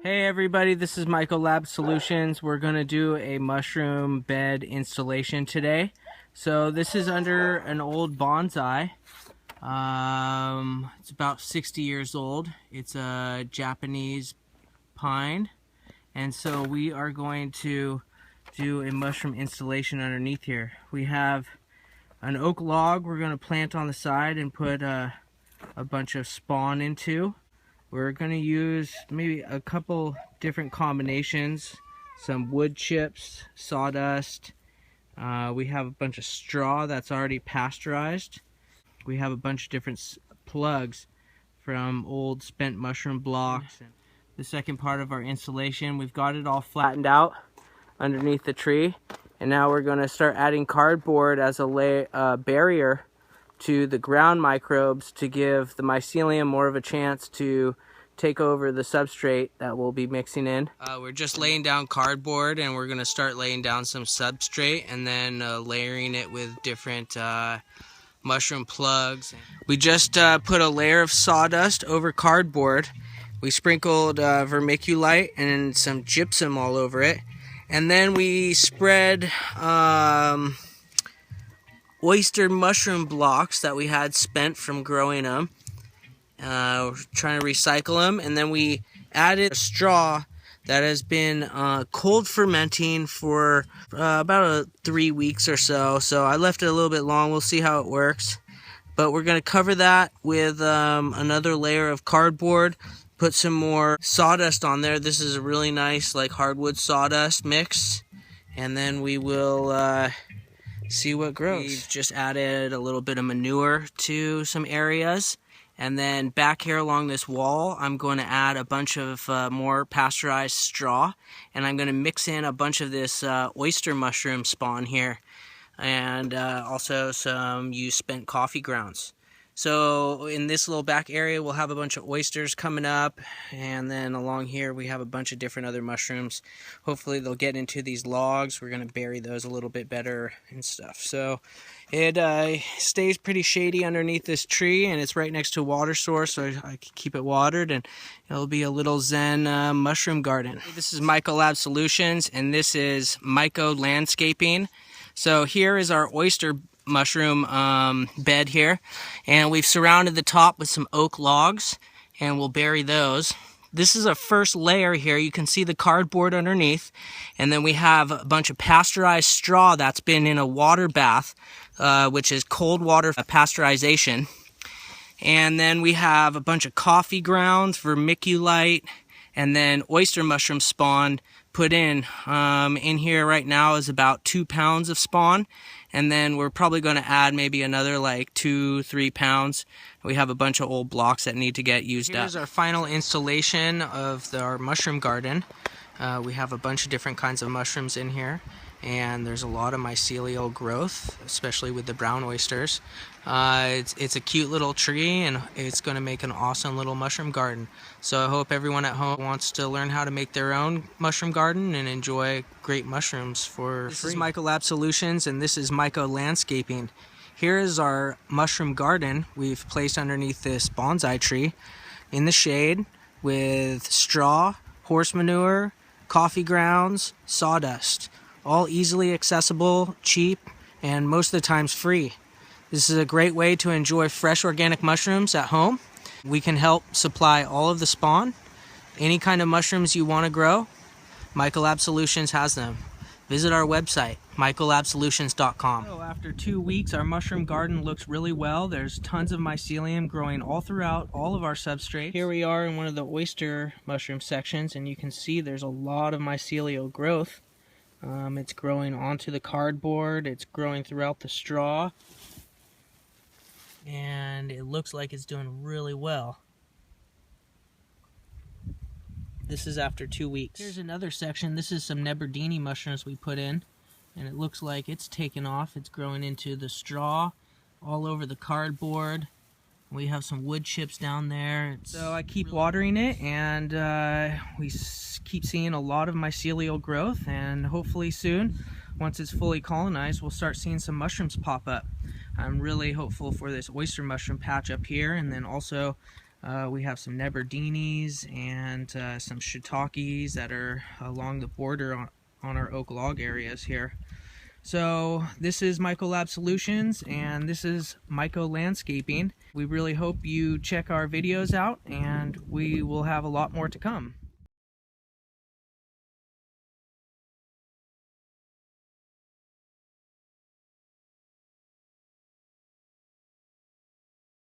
Hey everybody, this is Mycolab Solutions. We're going to do a mushroom bed installation today. So this is under an old bonsai. It's about 60 years old. It's a Japanese pine. And so we are going to do a mushroom installation underneath here. We have an oak log we're going to plant on the side and put a bunch of spawn into. We're going to use maybe a couple different combinations, some wood chips, sawdust. We have a bunch of straw that's already pasteurized. We have a bunch of different plugs from old spent mushroom blocks. The second part of our installation, we've got it all flattened out underneath the tree. And now we're going to start adding cardboard as a barrier to the ground microbes to give the mycelium more of a chance to take over the substrate that we'll be mixing in. We're just laying down cardboard, and we're going to start laying down some substrate and then layering it with different mushroom plugs. We just put a layer of sawdust over cardboard. We sprinkled vermiculite and some gypsum all over it, and then we spread oyster mushroom blocks that we had spent from growing them. We're trying to recycle them, and then we added a straw that has been cold fermenting for about 3 weeks or so. So I left it a little bit long. We'll see how it works. But we're going to cover that with another layer of cardboard, put some more sawdust on there. This is a really nice like hardwood sawdust mix, and then we will see what grows. We've just added a little bit of manure to some areas, and then back here along this wall I'm going to add a bunch of more pasteurized straw, and I'm going to mix in a bunch of this oyster mushroom spawn here, and also some used spent coffee grounds. So in this little back area we'll have a bunch of oysters coming up, and then along here we have a bunch of different other mushrooms. Hopefully they'll get into these logs. We're going to bury those a little bit better and stuff. So it stays pretty shady underneath this tree, and it's right next to a water source, so I can keep it watered, and it'll be a little zen mushroom garden. This is Mycolab Solutions, and this is Mycolandscaping. So here is our oyster mushroom bed here, and we've surrounded the top with some oak logs, and we'll bury those. This is a first layer here. You can see the cardboard underneath, and then we have a bunch of pasteurized straw that's been in a water bath, which is cold water pasteurization. And then we have a bunch of coffee grounds, vermiculite, and then oyster mushroom spawn put in. In here right now is about 2 pounds of spawn, and then we're probably going to add maybe another like 2-3 pounds. We have a bunch of old blocks that need to get used up. Here's our final installation of our mushroom garden. We have a bunch of different kinds of mushrooms in here, and there's a lot of mycelial growth, especially with the brown oysters. It's a cute little tree, and it's going to make an awesome little mushroom garden. So I hope everyone at home wants to learn how to make their own mushroom garden and enjoy great mushrooms for free. This is Mycolab Solutions, and this is Mycolandscaping. Here is our mushroom garden we've placed underneath this bonsai tree in the shade with straw, horse manure, coffee grounds, sawdust. All easily accessible, cheap, and most of the times free. This is a great way to enjoy fresh organic mushrooms at home. We can help supply all of the spawn. Any kind of mushrooms you want to grow, Mycolab Solutions has them. Visit our website, mycolabsolutions.com. So after 2 weeks, our mushroom garden looks really well. There's tons of mycelium growing all throughout all of our substrate. Here we are in one of the oyster mushroom sections, and you can see there's a lot of mycelial growth. It's growing onto the cardboard, it's growing throughout the straw, and it looks like it's doing really well. This is after 2 weeks. Here's another section. This is some Neberdini mushrooms we put in, and it looks like it's taken off. It's growing into the straw, all over the cardboard. We have some wood chips down there. So I keep watering it, and we keep seeing a lot of mycelial growth, and hopefully soon, once it's fully colonized, we'll start seeing some mushrooms pop up. I'm really hopeful for this oyster mushroom patch up here, and then also We have some neberdinis and some shiitakes that are along the border on our oak log areas here. So this is Mycolab Solutions, and this is Mycolandscaping. We really hope you check our videos out, and we will have a lot more to come.